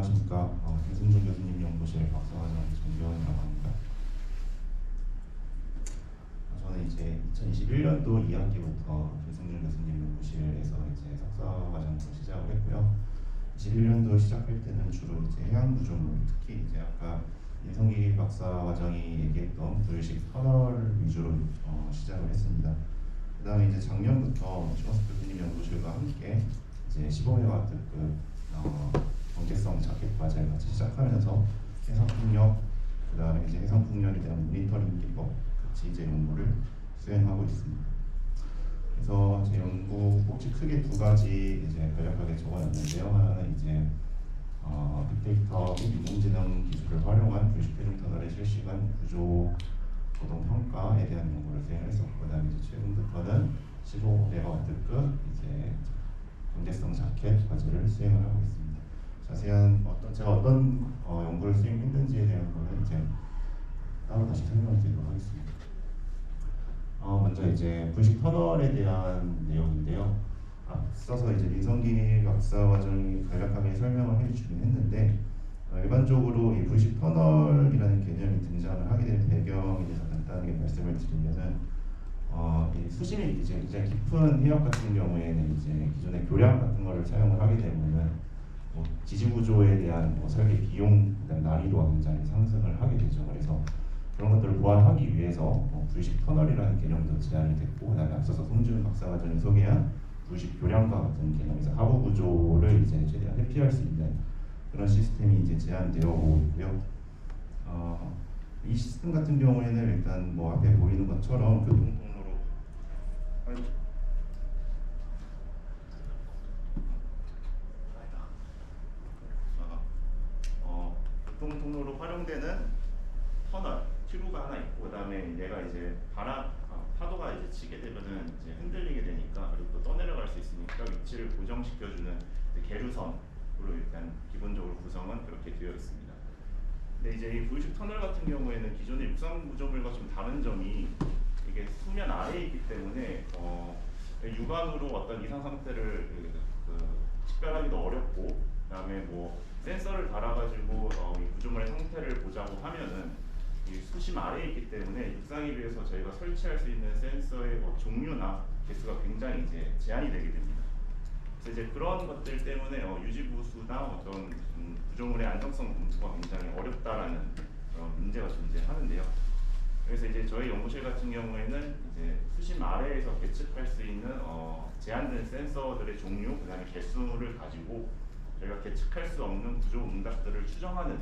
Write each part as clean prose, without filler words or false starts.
안녕하십니까. 배승준 교수님 연구실 박사과정 정교원이라고 합니다. 저는 이제 2021년도 2학기부터 배승준 교수님 연구실에서 이제 석사과정으로 시작을 했고요. 21년도 시작할 때는 주로 이제 해양구조물, 특히 이제 아까 임성기 박사과정이 얘기했던 불식 터널 위주로 시작을 했습니다. 그다음에 이제 작년부터 조원석 교수님 연구실과 함께 이제 15메가와트급 경제성 자켓 과제를 같이 시작하면서 해상풍력, 그다음에 이제 해상풍력에 대한 모니터링 기법 같이 이제 연구를 수행하고 있습니다. 그래서 제 연구 꼭지 크게 두 가지 이제 간략하게 적어놨는데요. 하나는 이제 빅데이터 및 인공지능 기술을 활용한 불식 해중 터널의 실시간 구조 고동 평가에 대한 연구를 수행했었고, 그다음에 이제 최근부터는 15메가와트급 이제 경제성 자켓 과제를 수행을 하고 있습니다. 자세한 제가 어떤 연구를 수행했는지에 대한 거는 이제 따로 다시 설명을 드리도록 하겠습니다. 먼저 이제 불식 터널에 대한 내용인데요. 앞서서 이제 민성기 박사과정이 간략하게 설명을 해주긴 했는데, 일반적으로 이 불식 터널이라는 개념이 등장을 하게 된 배경에 대해서 간단하게 말씀을 드리면은, 이 수심이 이제 굉장히 깊은 해역 같은 경우에는 이제 기존의 교량 같은 거를 사용을 하게 되면은 지진 구조에 대한 설계 비용, 그다음 난이도가 굉장히 상승을 하게 되죠. 그래서 그런 것들을 보완하기 위해서 불식 터널이라는 개념도 제안이 됐고, 그다음에 앞서서 송준 박사과정이 소개한 불식 교량과 같은 개념에서 하부 구조를 이제 최대한 회피할 수 있는 그런 시스템이 이제 제안되어 오고 있고요. 이 시스템 같은 경우에는 일단 뭐 앞에 보이는 것처럼 교통통로로 교통통로로 활용되는 터널 튜브가 하나 있고, 그다음에 얘가 이제 파도가 이제 치게 되면은 이제 흔들리게 되니까, 그리고 또 떠내려갈 수 있으니까 위치를 고정시켜주는 계류선으로 일단 기본적으로 구성은 그렇게 되어 있습니다. 근데 이제 이 불식 터널 같은 경우에는 기존의 육상 구조물과 좀 다른 점이 이게 수면 아래에 있기 때문에 육안으로 어떤 이상 상태를 식별하기도 어렵고, 그다음에 뭐 센서를 달아가지고 이 구조물의 상태를 보자고 하면은 이 수심 아래에 있기 때문에 육상에 비해서 저희가 설치할 수 있는 센서의 종류나 개수가 굉장히 이제 제한이 되게 됩니다. 그래서 이제 그런 것들 때문에 유지보수나 어떤 구조물의 안정성 검수가 굉장히 어렵다라는 그런 문제가 존재하는데요. 그래서 이제 저희 연구실 같은 경우에는 이제 수심 아래에서 계측할 수 있는 제한된 센서들의 종류, 그다음에 개수를 가지고 저희가 계측할 수 없는 구조 응답들을 추정하는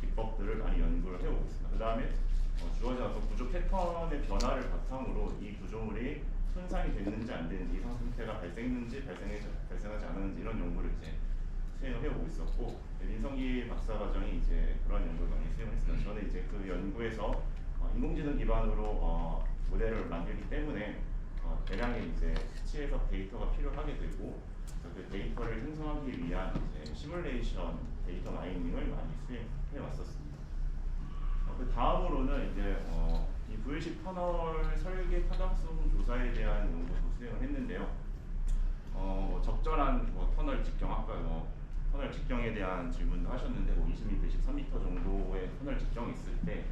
기법들을 많이 연구를 해오고 있습니다. 그 다음에 주어진 어떤 구조 패턴의 변화를 바탕으로 이 구조물이 손상이 됐는지 안 됐는지, 이상 상태가 발생했는지 발생하지 않았는지 이런 연구를 이제 수행을 해오고 있었고, 민성기 박사과정이 이제 그런 연구를 많이 수행을 했습니다. 저는 이제 그 연구에서 인공지능 기반으로 모델을 만들기 때문에 대량의 이제 수치에서 데이터가 필요하게 되고, 그 데이터를 생성하기 위한 이제 시뮬레이션 데이터 마이닝을 많이 수행해 왔었습니다. 그 다음으로는 이제 이 불식 터널 설계 타당성 조사에 대한 연구도 수행을 했는데요. 적절한 터널 직경, 아까 터널 직경에 대한 질문도 하셨는데, 20m, 13m 정도의 터널 직경이 있을 때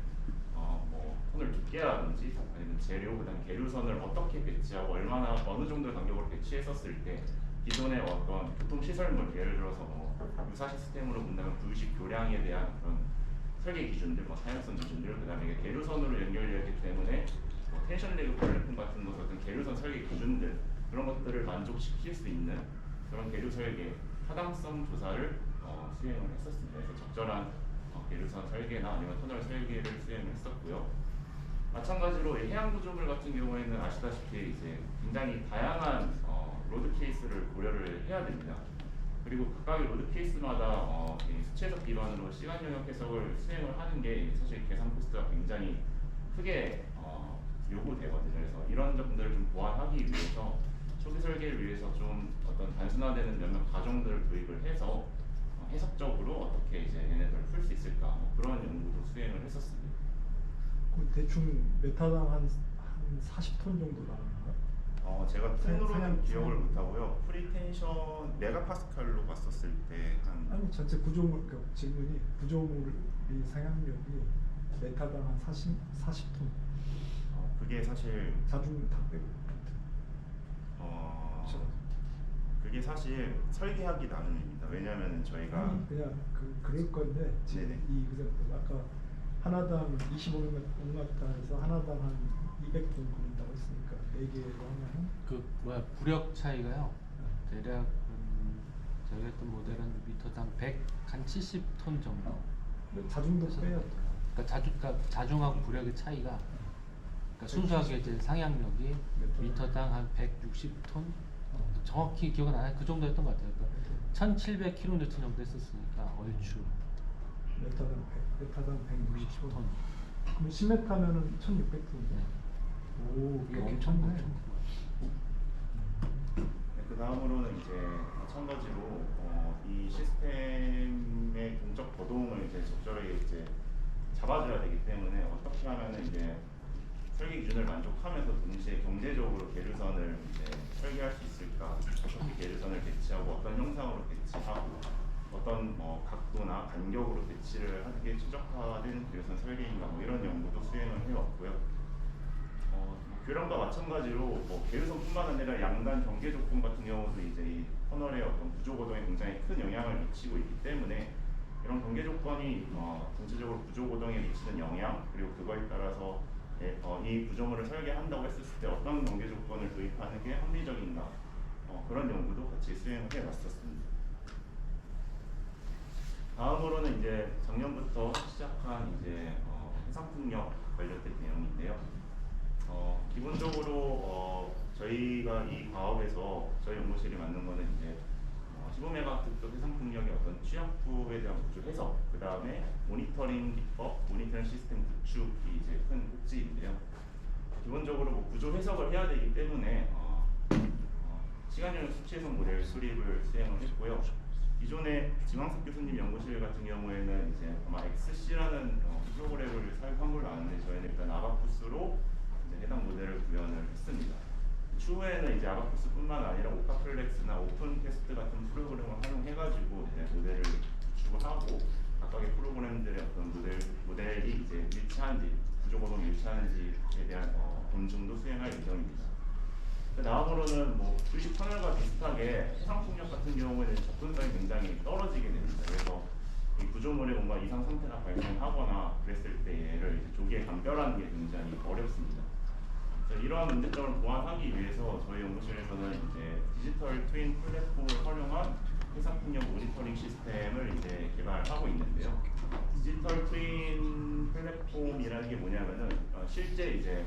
터널 두께라든지 아니면 재료, 그다음 계류선을 어떻게 배치하고 어느 정도의 간격으로 배치했었을 때 기존의 어떤 교통 시설물, 예를 들어서 유사 시스템으로 본다면 불식 교량에 대한 그런 설계 기준들, 사용성 기준들, 그다음에 계류선으로 연결되어 있기 때문에 텐션 레그 플랫폼 같은 것은 어떤 계류선 설계 기준들, 그런 것들을 만족시킬 수 있는 그런 계류 설계 타당성 조사를 수행을 했었습니다. 그래서 적절한 계류선 설계나 아니면 터널 설계를 수행을 했었고요. 마찬가지로 해양 구조물 같은 경우에는 아시다시피 이제 굉장히 다양한 로드 케이스를 고려를 해야 됩니다. 그리고 각각의 로드 케이스마다 수치해석 기반으로 시간 영역 해석을 수행을 하는 게 사실 계산 코스트가 굉장히 크게 요구되거든요. 그래서 이런 점들을 좀 보완하기 위해서 초기 설계를 위해서 좀 어떤 단순화되는 몇몇 과정들을 도입을 해서 해석적으로 어떻게 이제 얘네들을 풀 수 있을까, 그런 연구도 수행을 했었습니다. 그 대충 메타당 한 40톤 정도 나오나요? 제가 톤으로는 사양- 기억을 사양- 못하고요. 프리텐션 메가파스칼로 봤었을 때 한 아니 전체 구조물 그 질문이 구조물이 상향력이 메타당 한 40톤 그게 사실 자중 다 빼고 그게 사실 설계하기 나름입니다. 왜냐하면 저희가 아니 그냥 그럴 건데 지금 네네. 이 그래프 아까 하나당 25온가타에서 하나당 한 200톤 걸린다고 했으니까 4개로 하면 그 뭐야 부력 차이가요. 대략 저희 했던 모델은 미터당 100한 70톤 정도. 자중도 빼야 돼. 그러니까 자중하고 부력의 차이가 그러니까 순수하게 이제 상향력이 미터당 한 160톤 정확히 기억은 안 나요. 그 정도였던 것 같아요. 그러니까 1,700kN 정도 했었으니까 얼추 메타당 160톤. 10톤. 그럼 10m면은 1,600톤. 오, 이게 꽤 엄청 괜찮네. 그 다음으로는 이제 마찬가지로 이 시스템의 동적 거동을 이제 적절하게 이제 잡아줘야 되기 때문에 어떻게 하면은 이제 설계 기준을 만족하면서 동시에 경제적으로 계류선을 이제 설계할 수 있을까? 어떻게 계류선을 배치하고 어떤 형상으로 배치하고 어떤 각도나 간격으로 배치를 하는 게 최적화된 계류선 설계인가 뭐 이런 연구도 수행을 해왔고요. 교량과 마찬가지로 계류선뿐만 아니라 양단 경계 조건 같은 경우도 이제 이 터널의 어떤 구조 고동에 굉장히 큰 영향을 미치고 있기 때문에 이런 경계 조건이 전체적으로 구조 고동에 미치는 영향 그리고 그거에 따라서 이 구조물을 설계한다고 했을 때 어떤 경계 조건을 도입하는 게 합리적인가 그런 연구도 같이 수행을 해왔었습니다. 다음으로는 이제 작년부터 시작한 이제 해상풍력 관련된 내용인데요. 기본적으로 저희가 이 과업에서 저희 연구실이 만든 거는 이제 15메가와트 해상풍력의 어떤 취약부에 대한 구조 해석, 그 다음에 모니터링 기법, 모니터링 시스템 구축이 이제 큰 목적인데요. 기본적으로 뭐 구조 해석을 해야 되기 때문에 시간용 수치 해석 모델 수립을 수행을 했고요. 기존의 지망석 교수님 연구실 같은 경우에는 이제 아마 XC라는 프로그램을 사용한 걸로 아는데 저희는 일단 아바쿠스로 이제 해당 모델을 구현을 했습니다. 추후에는 이제 아바쿠스뿐만 아니라 오카플렉스나 오픈캐스트 같은 프로그램을 활용해가지고 이제 모델을 구축을 하고 각각의 프로그램들의 어떤 모델이 이제 일치한지 구조고동 일치하는지에 대한 검증도 수행할 예정입니다. 다음으로는 뭐 주식 터널과 비슷하게 해상풍력 같은 경우에는 접근성이 굉장히 떨어지게 됩니다. 그래서 이 구조물에 뭔가 이상 상태가 발생하거나 그랬을 때 얘를 이제 조기에 감별하는 게 굉장히 어렵습니다. 이러한 문제점을 보완하기 위해서 저희 연구실에서는 이제 디지털 트윈 플랫폼을 활용한 해상풍력 모니터링 시스템을 이제 개발하고 있는데요. 디지털 트윈 플랫폼이라는 게 뭐냐면은 실제 이제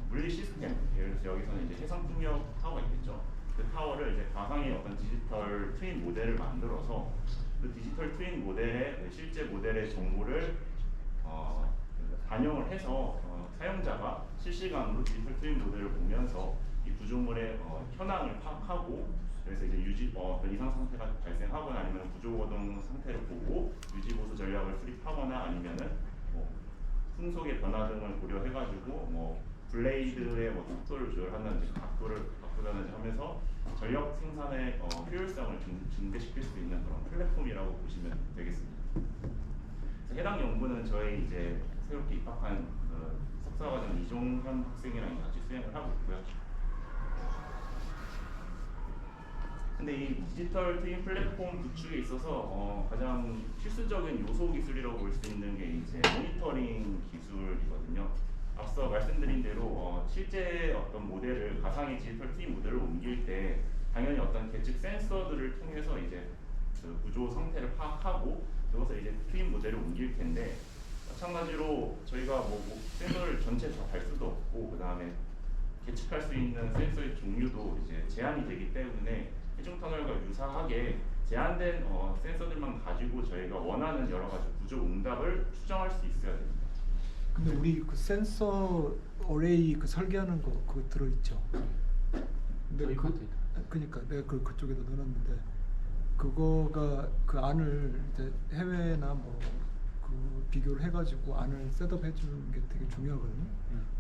물리 시스템, 예를 들어서 여기서는 이제 해상풍력 타워가 있겠죠. 그 타워를 이제 가상의 어떤 디지털 트윈 모델을 만들어서 그 디지털 트윈 모델의 실제 모델의 정보를 반영을 해서 사용자가 실시간으로 디지털 트윈 모델을 보면서 이 구조물의 현황을 파악하고 그래서 이제 어떤 이상 상태가 발생하거나 아니면 구조 고동 상태를 보고 유지 보수 전략을 수립하거나 아니면은 풍속의 변화 등을 고려해가지고 블레이드의 속도를 조절한다든지 각도를 바꾸다든지 하면서 전력 생산의 효율성을 증대시킬 수 있는 그런 플랫폼이라고 보시면 되겠습니다. 해당 연구는 저희 이제 새롭게 입학한 석사과정 이종현 학생이랑 같이 수행을 하고 있고요. 근데 이 디지털 트윈 플랫폼 구축에 있어서 가장 필수적인 요소 기술이라고 볼 수 있는 게 이제 모니터링 기술이거든요. 앞서 말씀드린 대로 실제 어떤 모델을 가상의 디지털 트윈 모델을 옮길 때 당연히 어떤 계측 센서들을 통해서 이제 그 구조 상태를 파악하고 그것을 이제 트윈 모델을 옮길 텐데 마찬가지로 저희가 센서를 전체 다 달 수도 없고 그 다음에 계측할 수 있는 센서의 종류도 이제 제한이 되기 때문에 해중 터널과 유사하게 제한된 센서들만 가지고 저희가 원하는 여러 가지 구조 응답을 추정할 수 있어야 됩니다. 근데 우리 그 센서 어레이 그 설계하는 거 그거 들어있죠. 근데 그러니까 내가 그쪽에다 넣어놨는데 그거가 그 안을 이제 해외나 뭐 그 비교를 해가지고 안을 셋업해 주는 게 되게 중요하거든요.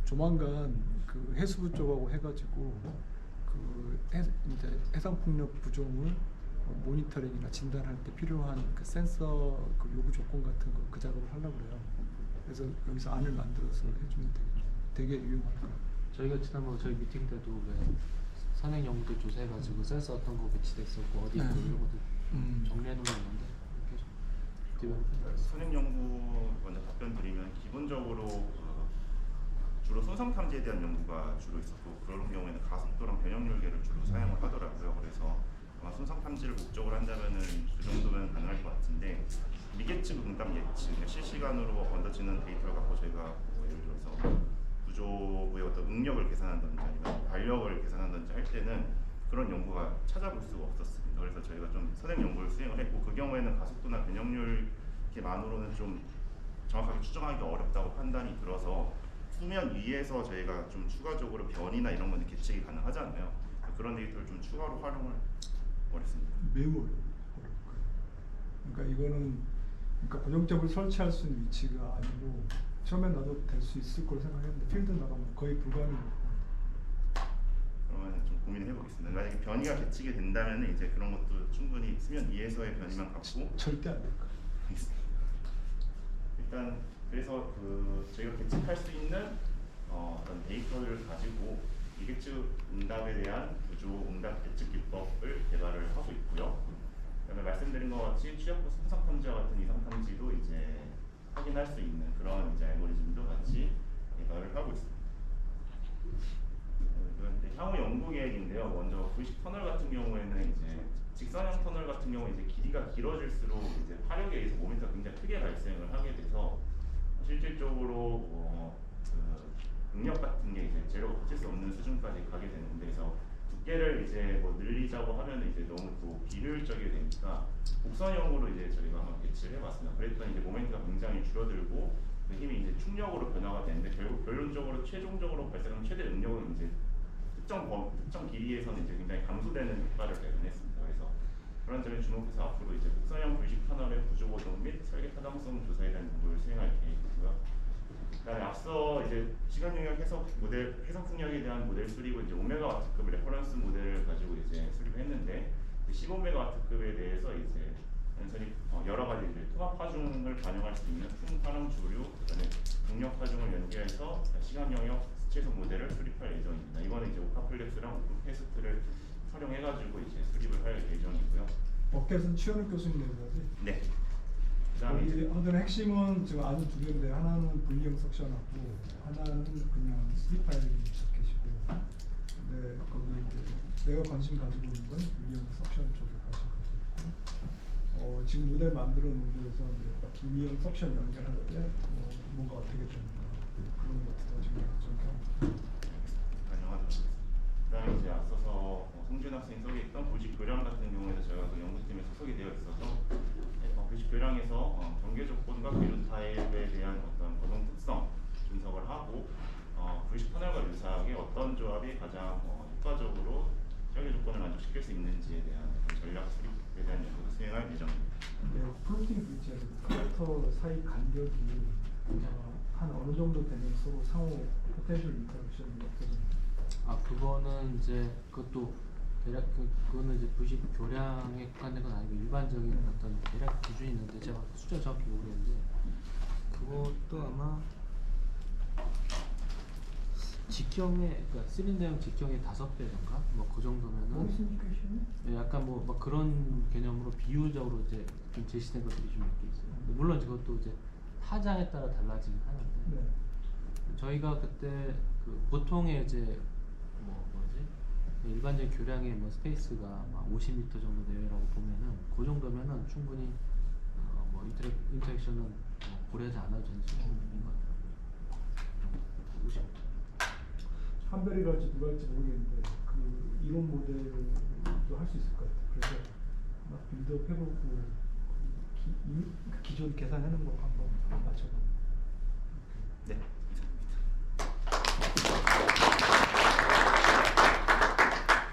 조만간 그 해수부 쪽하고 해가지고 그 이제 해상폭력 부종을 모니터링이나 진단할 때 필요한 그 센서 그 요구 조건 같은 거 그 작업을 하려고 그래요. 그래서 여기서 안을 만들어서 해주면 되게 유용할 거예요. 저희가 지난번 저희 미팅 때도 왜 선행 연구대 조사해가지고 센서 어떤 거 배치됐었고 어디 있고 네. 이런 것들 정리해 놓은 게 있는데 선행 연구 먼저 답변 드리면 기본적으로 주로 손상 탐지에 대한 연구가 주로 있었고 그런 경우에는 가속도랑 변형률계를 주로 사용을 하더라고요. 그래서 아마 손상 탐지를 목적으로 한다면은 그 정도면 가능할 것 같은데 미계측 응답 예측, 그러니까 실시간으로 얻어지는 데이터를 갖고 저희가 뭐 예를 들어서 구조부의 어떤 응력을 계산한다든지 아니면 발력을 계산한다든지 할 때는 그런 연구가 찾아볼 수가 없었습니다. 그래서 저희가 좀 선행 연구를 수행을 했고 그 경우에는 가속도나 변형률만으로는 좀 정확하게 추정하기 어렵다고 판단이 들어서 수면 위에서 저희가 좀 추가적으로 변이나 이런 거는 계측이 가능하잖아요. 그런 데이터를 좀 추가로 활용을 했습니다. 매우 어려워요. 그러니까 이거는 그러니까 고정적으로 설치할 수 있는 위치가 아니고 처음엔 나도 될 수 있을 거로 생각했는데 필드 나가면 거의 불가능해요. 그러면 좀 고민을 해보겠습니다. 만약에 변이가 계측이 된다면 이제 그런 것도 충분히 수면 위에서의 변이만 갖고 절대 안 될 거예요. 일단 그래서 그 저희가 계측할 수 있는 어떤 데이터를 가지고 미계측 응답에 대한 구조 응답 계측 기법을 개발을 하고 있고요. 그다음에 말씀드린 것 같이 취약부 손상 탐지와 같은 이상 탐지도 이제 확인할 수 있는 그런 이제 알고리즘도 같이 개발을 하고 있습니다. 이제 향후 연구 계획인데요. 먼저 구식 터널 같은 경우에는 이제 직선형 터널 같은 경우 이제 길이가 길어질수록 이제 파력에 의해서 모멘트가 굉장히 크게 발생을 하게 돼서 실질적으로 그 응력 같은 게 이제 재료가 버틸 수 없는 수준까지 가게 되는데 그래서 두께를 이제 뭐 늘리자고 하면 이제 너무 또 비효율적이 되니까 곡선형으로 이제 저희가 한번 배치를 해봤습니다. 그랬더니 이제 모멘트가 굉장히 줄어들고 그 힘이 이제 충력으로 변화가 되는데 결국 결론적으로 최종적으로 발생하는 최대 응력은 이제 특정 길이에서는 이제 굉장히 감소되는 효과를 발견했습니다. 그래서 그런 점에 주목해서 앞으로 이제 곡선형 불식 터널의 구조 보정 및 설계 타당성 조사에 대한 연구를 수행할 계획이고요. 그다음에 앞서 이제 시간 용역 해석 모델 해상 풍력에 대한 모델 수립을 이제 5메가와트급 레퍼런스 모델을 가지고 이제 수립했는데 15메가와트급에 대해서 이제 단순히 여러 가지 이제 통합 파중을 반영할 수 있는 풍파랑 주류 그다음에 동력 파중을 연계해서 시간 영역 수치해석 모델을 수립할 예정입니다. 이거는 이제 오카플렉스랑 오픈캐스트를 활용해가지고 이제 수립을 할 예정이고요. 업계에서는 최현욱 교수님 내려가지. 네. 그다음에 여기 이제 하여튼 핵심은 지금 아주 두 개인데 하나는 분리형 석션하고 하나는 그냥 3파일 자켓이고 근데 거기 이제 내가 관심 가지고 있는 건 분리형 석션 쪽에 관심 가지고 있고 지금 모델 만들어 놓은 데서 분리형 석션 연결할 때 뭔가 어떻게 되는가 그런 것도 지금 하고 반영하도록 하겠습니다. 그다음에 이제 앞서서 송준 학생이 소개했던 보직 교량 같은 경우에도 저희가 그 연구팀에 소속이 되어 있어서 보직 교량에서 경계 조건과 기류 타입에 대한 어떤 거동 특성 분석을 하고 불식 터널과 유사하게 어떤 조합이 가장 효과적으로 설계 조건을 만족시킬 수 있는지에 대한 전략 수립에 대한 연구를 수행할 예정입니다. 네, 플로팅 브릿지에서 컬렉터 사이 간격이 한 어느 정도 되면 서로 상호 포텐셜 인터랙션이 없어집니다. 아 그거는 이제 그것도 대략 그거는 이제 부식 교량에 국한된 건 아니고 일반적인 어떤 대략 기준이 있는데 제가 숫자 정확히 모르겠는데 그것도 아마 직경의 그러니까 실린더형 직경의 5배인가 뭐 그 정도면은 네, 약간 뭐 막 그런 개념으로 비유적으로 이제 좀 제시된 것들이 좀 몇 개 있어요. 근데 물론 그것도 이제 타장에 따라 달라지긴 하는데 네. 저희가 그때 그 보통의 이제 일반적인 교량의 뭐 스페이스가 막 50m 정도 내외라고 보면은 그 정도면은 충분히 뭐 인터랙션은 고려하지 않아도 되는 수준인 것 같아요. 50m. 한별이 갈지 누가 할지 모르겠는데 그 이론 모델도 할 수 있을 것 같아요. 그래서 막 빌드업 해보고 기존 계산하는 거 한번 맞춰보고. 네.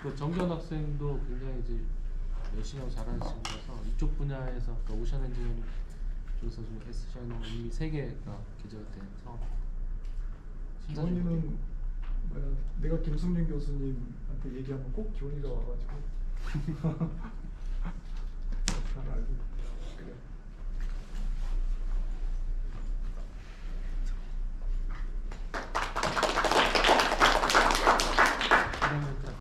그 정견 학생도 굉장히 이제 열심히 하고 잘하는 친구라서 이쪽 분야에서 그러니까 오션 엔지니어링 조서 중에 SCI는 이미 3개가 개제가 된 상황. 기원이는 뭐야, 내가 김승진 교수님한테 얘기하면 꼭 기원이가 와가지고 잘 알고 있어요. 그래.